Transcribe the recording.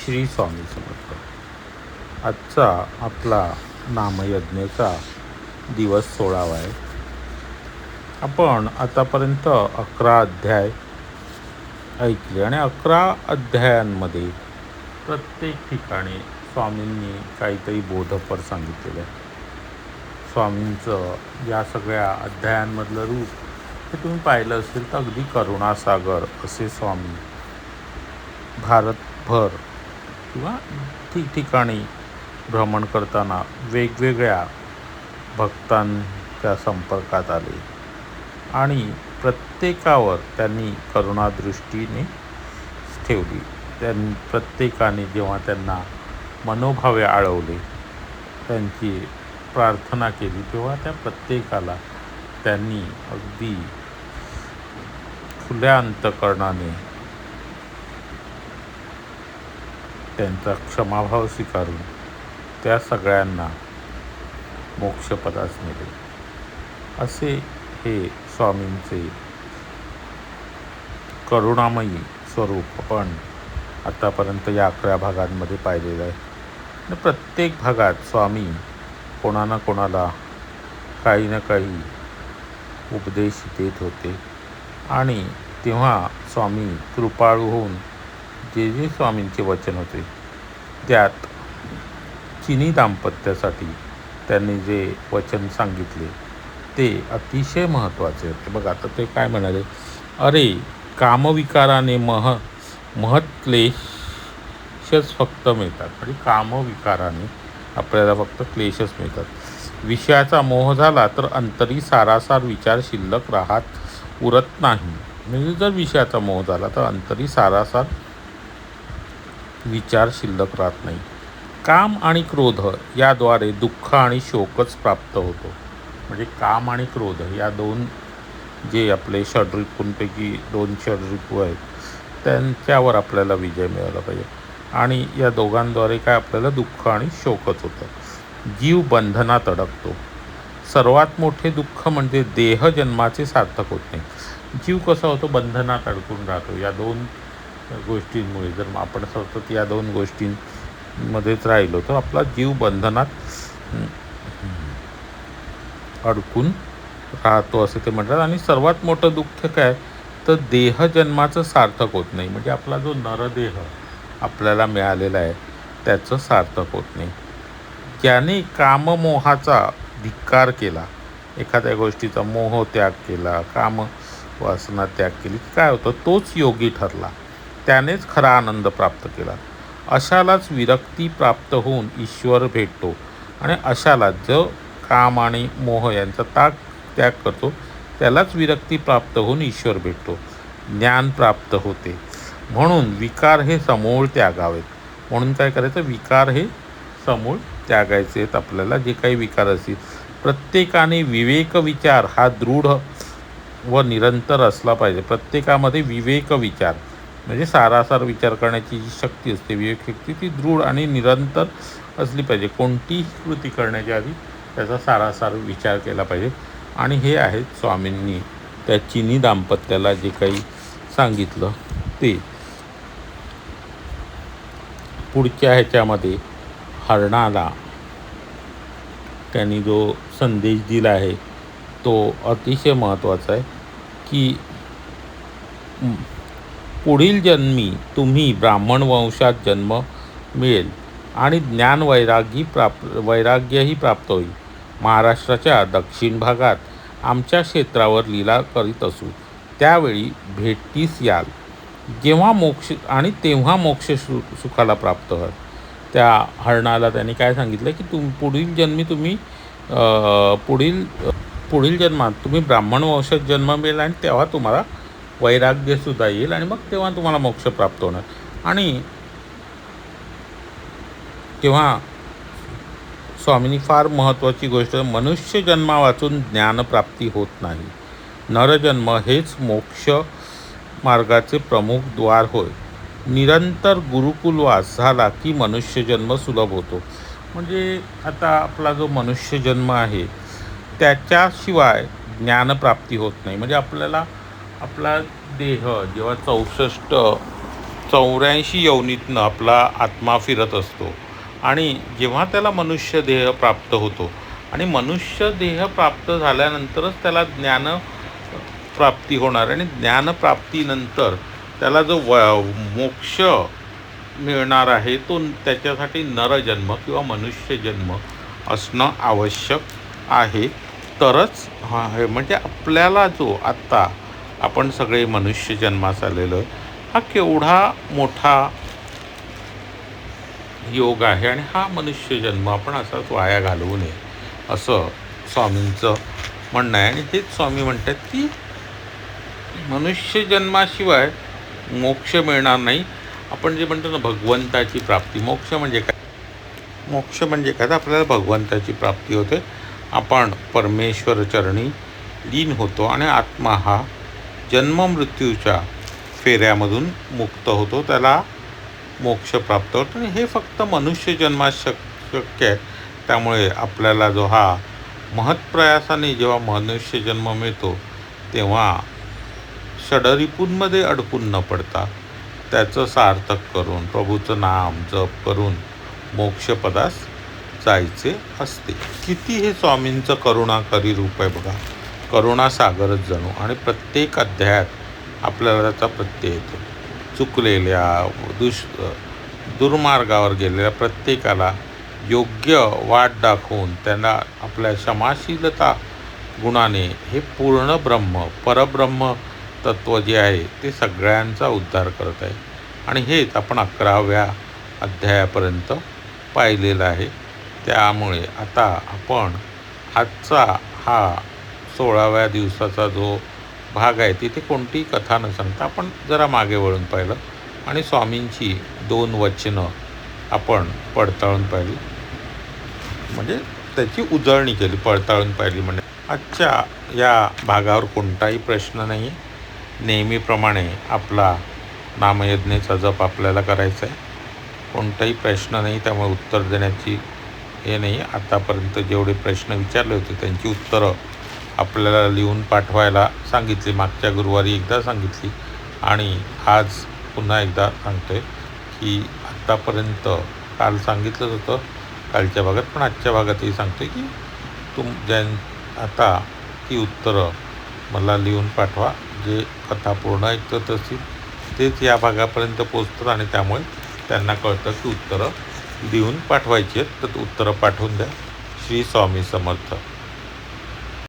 श्री स्वामी समर्थ. आजचा आपला नामयज्ञेचा दिवस 16वा आहे. आपण आतापर्यंत 11 अध्याय ऐकले आणि 11 अध्यायांमध्ये प्रत्येक ठिकाणी स्वामींनी काहीतरी बोधपर सांगितलेलं आहे. स्वामींचं या सगळ्या अध्यायांमधलं रूप हे तुम्ही पाहिलं असेल तर अगदी करुणासागर असे स्वामी भारतभर किंवा ठिकठिकाणी भ्रमण करताना वेगवेगळ्या भक्तांच्या संपर्कात आले आणि प्रत्येकावर त्यांनी करुणादृष्टीने ठेवली. प्रत्येकाने जेव्हा त्यांना मनोभावे आळवले, त्यांची प्रार्थना केली, तेव्हा त्या प्रत्येकाला त्यांनी अगदी खुल्या अंतकरणाने त्यांचा क्षमाभाव स्वीकारून त्या सगळ्यांना मोक्षपदास नेले. असे हे स्वामींचे करुणामयी स्वरूप आपण आतापर्यंत या 11 भागांमध्ये पाहिलेलं आहे. आणि प्रत्येक भागात स्वामी कोणा ना कोणाला काही ना काही उपदेश देत होते आणि तेव्हा स्वामी कृपाळू होऊन जे जे स्वामींचे वचन होते त्यात चिनी दाम्पत्यासाठी त्यांनी जे वचन सांगितले ते अतिशय महत्त्वाचे होते. बघा आता ते काय म्हणाले, अरे कामविकाराने महत्क्लेशच फक्त मिळतात. म्हणजे कामविकाराने आपल्याला फक्त क्लेशच मिळतात. विषयाचा मोह झाला तर अंतरी सारासार विचार शिल्लक उरत नाही. म्हणजे जर विषयाचा मोह झाला तर अंतरी सारासार विचार शिल्लक राहत नाही. काम आणि क्रोध याद्वारे दुःख आणि शोकच प्राप्त होतो. म्हणजे काम आणि क्रोध या दोन जे आपले षड्रिपूंपैकी 2 षड्रिपू आहेत त्यांच्यावर आपल्याला विजय मिळाला पाहिजे. आणि या दोघांद्वारे काय आपल्याला दुःख आणि शोकच होतं. जीव बंधनात अडकतो. सर्वात मोठे दुःख म्हणजे देहजन्माचे सार्थक होत नाही. जीव कसा होतो, बंधनात अडकून राहतो. या 2 गोष्टींमुळे जर आपण सतत या 2 गोष्टींमध्येच राहिलो तर आपला जीव बंधनात अडकून राहतो असे ते म्हणतात. आणि सर्वात मोठं दुःख काय तर देहजन्माचं सार्थक होत नाही. म्हणजे आपला जो नरदेह आपल्याला मिळालेला आहे त्याचं सार्थक होत नाही. ज्याने काममोहाचा धिक्कार केला, एखाद्या गोष्टीचा मोह त्याग केला, काम वासना त्याग केली, काय होतं, तोच योगी ठरला, त्यानेच खरा आनंद प्राप्त केला. अशालाच विरक्ती प्राप्त होऊन ईश्वर भेटतो. आणि अशाला जो काम आणि मोह यांचा त्याग करतो त्यालाच विरक्ती प्राप्त होऊन ईश्वर भेटतो, ज्ञान प्राप्त होते. म्हणून विकार हे समूळ त्यागावेत. म्हणून काय करायचं, विकार हे समूळ त्यागायचे आहेत. आपल्याला जे काही विकार असतील प्रत्येकाने विवेक विचार हा दृढ व निरंतर असला पाहिजे. प्रत्येकामध्ये विवेक विचार म्हणजे सारासार विचार करण्याची जी शक्ती असते, विवेक शक्ती, ती दृढ आणि निरंतर असली पाहिजे. कोणतीही कृती करण्याच्या आधी त्याचा सारासार विचार केला पाहिजे. आणि हे आहेत स्वामींनी त्या चिनी दाम्पत्याला जे काही सांगितलं ते. पुढच्या ह्याच्यामध्ये हरणाला त्यांनी जो संदेश दिला आहे तो अतिशय महत्त्वाचा आहे की पुढील जन्मी तुम्ही ब्राह्मण वंशात जन्म मिळेल आणि ज्ञान वैराग्यही प्राप्त होईल. महाराष्ट्राच्या दक्षिण भागात आमच्या क्षेत्रावर लीला करीत असू त्यावेळी भेटीस याल, तेव्हा मोक्ष सुखाला प्राप्त व्हाल. त्या हरणाला त्यांनी काय सांगितलं की पुढील जन्मी तुम्ही पुढील जन्मात तुम्ही ब्राह्मण वंशात जन्म मिळेल आणि तेव्हा तुम्हाला वैराग्यसुद्धा येईल आणि मग तेव्हा तुम्हाला मोक्ष प्राप्त होणार. आणि तेव्हा स्वामींनी फार महत्त्वाची गोष्ट, मनुष्य जन्मा वाचून ज्ञानप्राप्ती होत नाही. नरजन्म हेच मोक्ष मार्गाचे प्रमुख द्वार होय. निरंतर गुरुकुलवास झाला की मनुष्यजन्म सुलभ होतो. म्हणजे आता आपला जो मनुष्यजन्म आहे त्याच्याशिवाय ज्ञानप्राप्ती होत नाही. म्हणजे आपल्याला आपला देह जेव्हा 64 84 योनीतनं आपला आत्मा फिरत असतो आणि जेव्हा त्याला मनुष्य देह प्राप्त होतो आणि मनुष्य देह प्राप्त झाल्यानंतरच त्याला ज्ञानप्राप्ती होणार आणि ज्ञानप्राप्तीनंतर त्याला जो मोक्ष मिळणार आहे तो त्याच्यासाठी नरजन्म किंवा मनुष्यजन्म असणं आवश्यक आहे. तरच हे म्हणजे आपल्याला जो आत्ता आपण सगळे मनुष्य जन्मास आलेलो हा केवढा मोठा योग आहे आणि हा मनुष्यजन्म आपण असाच वाया घालवू नये असं स्वामींचं म्हणणं आहे. आणि हेच स्वामी म्हणतात की मनुष्यजन्माशिवाय मोक्ष मिळणार नाही. आपण जे म्हणतो ना भगवंताची प्राप्ती, मोक्ष म्हणजे काय? मोक्ष म्हणजे काय तर आपल्याला भगवंताची प्राप्ती होते, आपण परमेश्वर चरणी लीन होतो आणि आत्मा हा जन्ममृत्यूच्या फेऱ्यामधून मुक्त होतो, त्याला मोक्ष प्राप्त होतो. आणि हे फक्त मनुष्य जन्मात शक्य आहे. त्यामुळे आपल्याला जो हा महत्प्रयासाने जेव्हा मनुष्य जन्म मिळतो तेव्हा षडरिपूंमध्ये अडकून न पडता त्याचं सार्थक करून प्रभूचं नाम जप करून मोक्षपदास जायचे असते. किती हे स्वामींचं करुणाकरी रूप आहे बघा, करुणासागरच जणू. आणि प्रत्येक अध्यायात आपल्याला त्याचा प्रत्यय येतो. चुकलेल्या दुर्मार्गावर गेलेल्या प्रत्येकाला योग्य वाट दाखवून त्यांना आपल्या क्षमाशीलता गुणाने हे पूर्ण ब्रह्म परब्रह्म तत्त्व जे आहे ते सगळ्यांचा उद्धार करत आहे. आणि हेच आपण 11व्या अध्यायापर्यंत पाहिलेलं आहे. त्यामुळे आता आपण आजचा हा 16व्या दिवसाचा जो भाग आहे तिथे कोणतीही कथा न सांगता आपण जरा मागे वळून पाहिलं आणि स्वामींची 2 वचनं आपण पडताळून पाहिली, म्हणजे त्याची उजळणी केली, पडताळून पाहिली. म्हणजे आजच्या या भागावर कोणताही प्रश्न नाही आहे. नेहमीप्रमाणे आपला नामयज्ञेचा जप आपल्याला करायचा आहे. कोणताही प्रश्न नाही, त्यामुळे उत्तर देण्याची हे नाही. आतापर्यंत जेवढे प्रश्न विचारले होते त्यांची उत्तरं आपल्याला लिहून पाठवायला सांगितली. मागच्या गुरुवारी एकदा सांगितली आणि आज पुन्हा एकदा सांगतो आहे की आत्तापर्यंत काल सांगितलंच होतं कालच्या भागात, पण आजच्या भागातही सांगतो आहे की आता ती उत्तरं मला लिहून पाठवा. जे कथा पूर्ण ऐकत असतील तेच या भागापर्यंत पोचतात आणि त्यामुळे त्यांना कळतं की उत्तरं लिहून पाठवायची आहेत, तर उत्तरं पाठवून द्या. श्री स्वामी समर्थ.